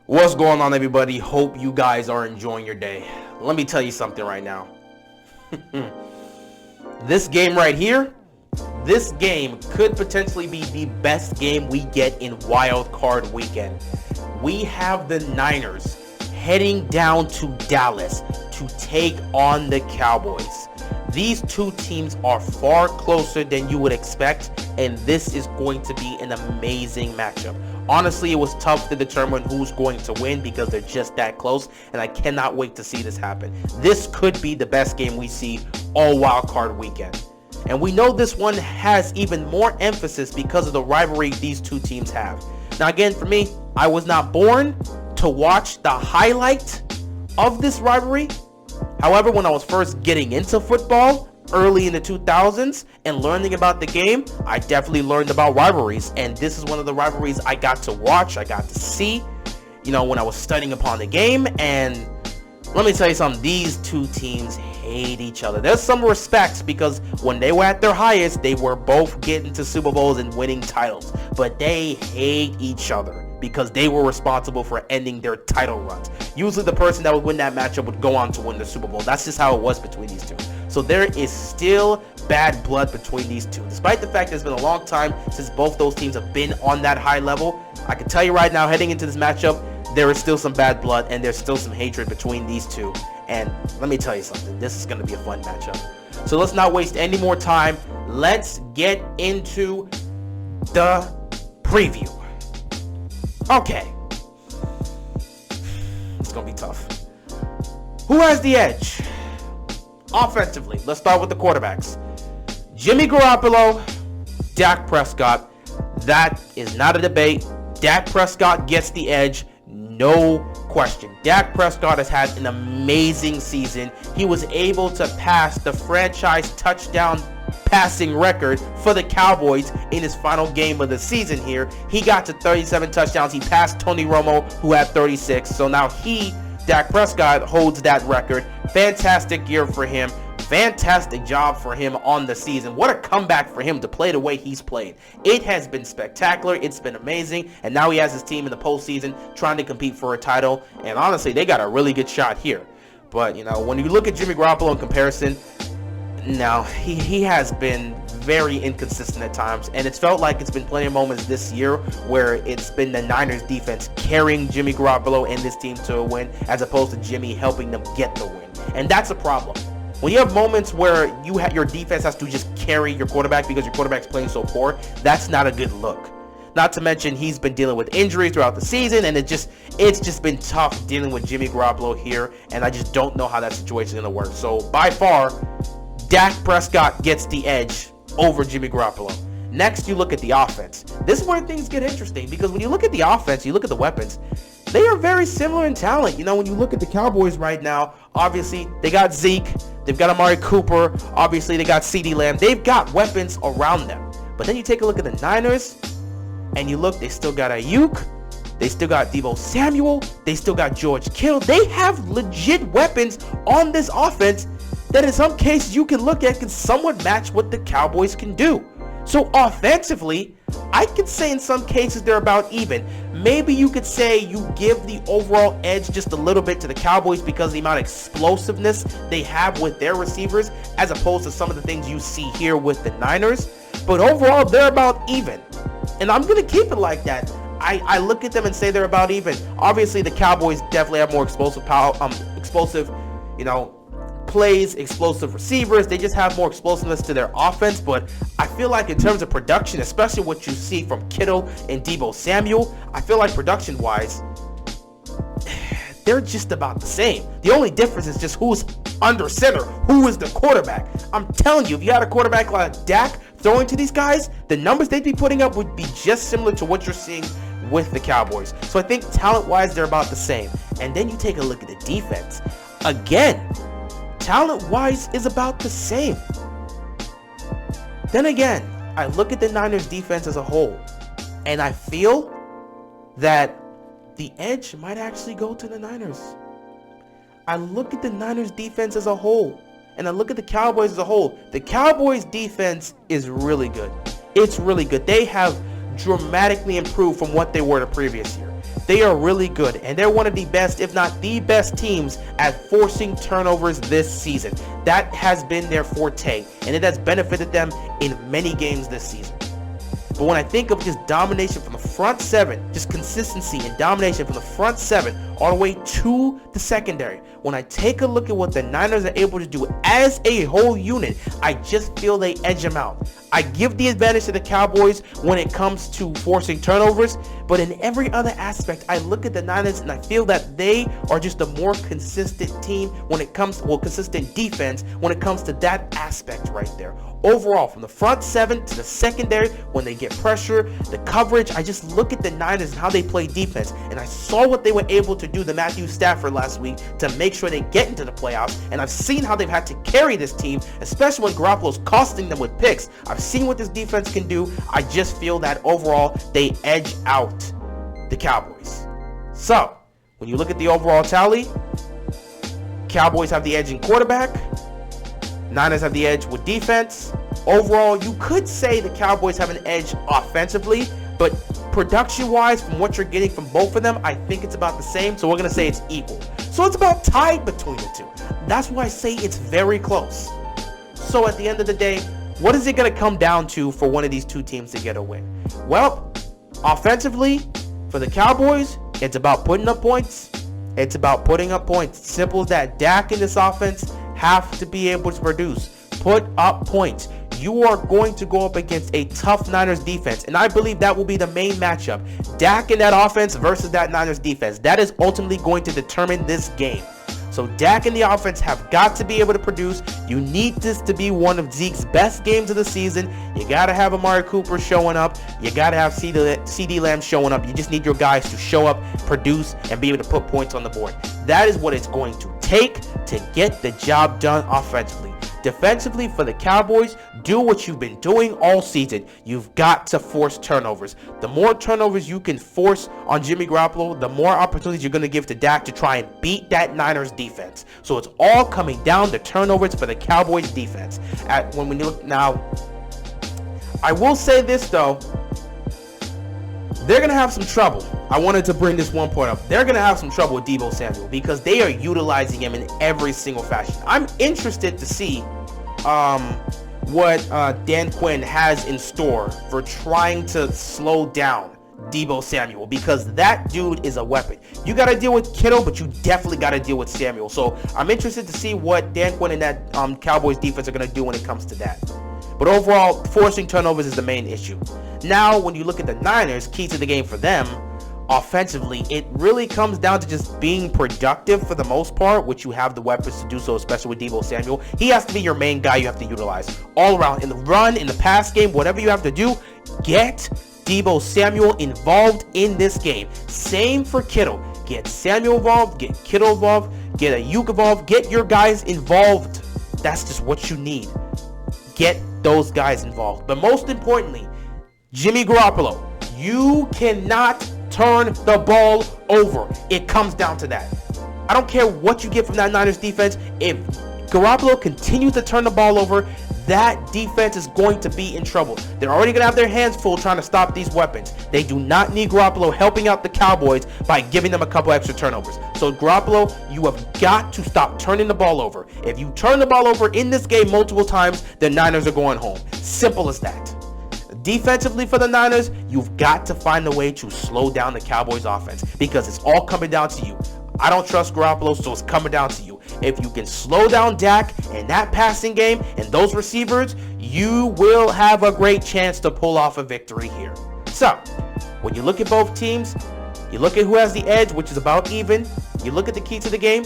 What's going on, everybody? Hope you guys are enjoying your day. Let me tell you something right now. This game right here, this game could potentially be the best game we get in Wildcard weekend. We have the Niners heading down to Dallas to take on the Cowboys. These two teams are far closer than you would expect, and this is going to be an amazing matchup. Honestly, it was tough to determine who's going to win because they're just that close, and I cannot wait to see this happen. This could be the best game we see all Wildcard weekend. And we know this one has even more emphasis because of the rivalry these two teams have. Now again, for me, I was not born to watch the highlight of this rivalry. However, when I was first getting into football early in the 2000s and learning about the game, I definitely learned about rivalries, and this is one of the rivalries I got to watch, I got to see, when I was studying upon the game. And let me tell you something, these two teams hate each other. There's some respects because when they were at their highest, they were both getting to Super Bowls and winning titles, but they hate each other because they were responsible for ending their title runs. Usually the person that would win that matchup would go on to win the Super Bowl. That's just how it was between these two. So there is still bad blood between these two. Despite the fact that it's been a long time since both those teams have been on that high level, I can tell you right now, heading into this matchup, there is still some bad blood and there's still some hatred between these two. And let me tell you something, this is going to be a fun matchup. So let's not waste any more time. Let's get into the preview. Okay. It's going to be tough. Who has the edge? Offensively, let's start with the quarterbacks. Jimmy Garoppolo, Dak Prescott. That is not a debate. Dak Prescott gets the edge, no question. Dak Prescott has had an amazing season. He was able to pass the franchise touchdown passing record for the Cowboys in his final game of the season here. He got to 37 touchdowns. He passed Tony Romo, who had 36. So now Dak Prescott, holds that record. Fantastic year for him. Fantastic job for him on the season. What a comeback for him to play the way he's played. It has been spectacular. It's been amazing. And now he has his team in the postseason trying to compete for a title. And honestly, they got a really good shot here. But, when you look at Jimmy Garoppolo in comparison, now he has been very inconsistent at times, and it's felt like it's been plenty of moments this year where it's been the Niners defense carrying Jimmy Garoppolo and this team to a win, as opposed to Jimmy helping them get the win. And that's a problem. When you have moments where your defense has to just carry your quarterback because your quarterback's playing so poor, that's not a good look. Not to mention he's been dealing with injuries throughout the season, and it's just been tough dealing with Jimmy Garoppolo here, and I just don't know how that situation is going to work. So by far, Dak Prescott gets the edge over Jimmy Garoppolo. Next, you look at the offense. This is where things get interesting because when you look at the offense, you look at the weapons, they are very similar in talent. When you look at the Cowboys right now, obviously they got Zeke, they've got Amari Cooper, obviously they got CeeDee Lamb. They've got weapons around them. But then you take a look at the Niners and you look, they still got Ayuk, they still got Deebo Samuel, they still got George Kittle. They have legit weapons on this offense that in some cases you can look at can somewhat match what the Cowboys can do. So offensively, I could say in some cases they're about even. Maybe you could say you give the overall edge just a little bit to the Cowboys because of the amount of explosiveness they have with their receivers as opposed to some of the things you see here with the Niners. But overall, they're about even. And I'm going to keep it like that. I look at them and say they're about even. Obviously, the Cowboys definitely have more explosive plays, explosive receivers. They just have more explosiveness to their offense. But I feel like in terms of production, especially what you see from Kittle and Deebo Samuel, I feel like production-wise, they're just about the same. The only difference is just who's under center, who is the quarterback. I'm telling you, if you had a quarterback like Dak throwing to these guys, the numbers they'd be putting up would be just similar to what you're seeing with the Cowboys. So I think talent-wise, they're about the same. And then you take a look at the defense. Again, talent-wise is about the same. Then again, I look at the Niners defense as a whole, and I feel that the edge might actually go to the Niners. I look at the Niners defense as a whole, and I look at the Cowboys as a whole. The Cowboys defense is really good. It's really good. They have dramatically improved from what they were the previous year. They are really good, and they're one of the best, if not the best teams at forcing turnovers this season. That has been their forte, and it has benefited them in many games this season. But when I think of just domination from the front seven, just consistency and domination from the front seven all the way to the secondary, when I take a look at what the Niners are able to do as a whole unit, I just feel they edge them out. I give the advantage to the Cowboys when it comes to forcing turnovers, but in every other aspect, I look at the Niners and I feel that they are just a more consistent team when it comes, consistent defense when it comes to that aspect right there. Overall, from the front seven to the secondary, when they get pressure, the coverage, I just look at the Niners and how they play defense, and I saw what they were able to do to Matthew Stafford last week to make sure they get into the playoffs, and I've seen how they've had to carry this team, especially when Garoppolo's costing them with picks. I've seen what this defense can do. I just feel that overall, they edge out the Cowboys. So, when you look at the overall tally, Cowboys have the edge in quarterback, Niners have the edge with defense. Overall, you could say the Cowboys have an edge offensively, but production-wise, from what you're getting from both of them, I think it's about the same, so we're going to say it's equal. So it's about tied between the two. That's why I say it's very close. So at the end of the day, what is it going to come down to for one of these two teams to get a win? Well, offensively, for the Cowboys, it's about putting up points. It's about putting up points. Simple as that. Dak in this offense have to be able to produce. Put up points. You are going to go up against a tough Niners defense, and I believe that will be the main matchup. Dak in that offense versus that Niners defense. That is ultimately going to determine this game. So Dak and the offense have got to be able to produce. You need this to be one of Zeke's best games of the season. You got to have Amari Cooper showing up. You got to have CeeDee Lamb showing up. You just need your guys to show up, produce, and be able to put points on the board. That is what it's going to take to get the job done offensively. Defensively, for the Cowboys, do what you've been doing all season. You've got to force turnovers. The more turnovers you can force on Jimmy Garoppolo, the more opportunities you're going to give to Dak to try and beat that Niners defense. So it's all coming down to turnovers for the Cowboys defense. When you look now, I will say this though, they're going to have some trouble. I wanted to bring this one point up. They're going to have some trouble with Deebo Samuel because they are utilizing him in every single fashion. I'm interested to see what Dan Quinn has in store for trying to slow down Deebo Samuel, because that dude is a weapon. You got to deal with Kittle, but you definitely got to deal with Samuel. So I'm interested to see what Dan Quinn and that Cowboys defense are going to do when it comes to that. But overall, forcing turnovers is the main issue. Now, when you look at the Niners, key to the game for them, offensively, it really comes down to just being productive for the most part, which you have the weapons to do so, especially with Deebo Samuel. He has to be your main guy you have to utilize. All around, in the run, in the pass game, whatever you have to do, get Deebo Samuel involved in this game. Same for Kittle. Get Samuel involved, get Kittle involved, get Ayuk involved, get your guys involved. That's just what you need. Get those guys involved. But most importantly, Jimmy Garoppolo, you cannot turn the ball over. It comes down to that. I don't care what you get from that Niners defense. If Garoppolo continues to turn the ball over, that defense is going to be in trouble. They're already going to have their hands full trying to stop these weapons. They do not need Garoppolo helping out the Cowboys by giving them a couple extra turnovers. So Garoppolo, you have got to stop turning the ball over. If you turn the ball over in this game multiple times, the Niners are going home. Simple as that. Defensively for the Niners, you've got to find a way to slow down the Cowboys offense, because it's all coming down to you. I don't trust Garoppolo, so it's coming down to you. If you can slow down Dak and that passing game and those receivers, you will have a great chance to pull off a victory here. So, when you look at both teams, you look at who has the edge, which is about even. You look at the key to the game,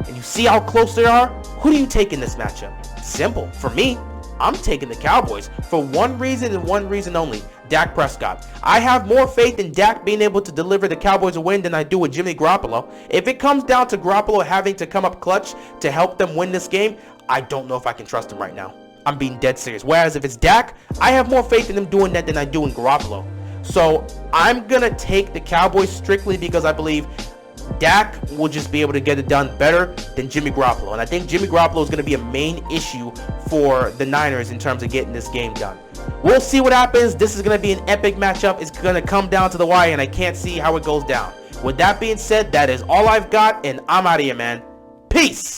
and you see how close they are. Who do you take in this matchup? Simple. For me, I'm taking the Cowboys for one reason and one reason only: Dak Prescott. I have more faith in Dak being able to deliver the Cowboys a win than I do with Jimmy Garoppolo. If it comes down to Garoppolo having to come up clutch to help them win this game, I don't know if I can trust him right now. I'm being dead serious. Whereas if it's Dak, I have more faith in him doing that than I do in Garoppolo. So I'm going to take the Cowboys strictly because I believe Dak will just be able to get it done better than Jimmy Garoppolo. And I think Jimmy Garoppolo is going to be a main issue for the Niners in terms of getting this game done. We'll see what happens. This is going to be an epic matchup. It's going to come down to the wire, and I can't see how it goes down. With that being said, that is all I've got, and I'm out of here, man. Peace!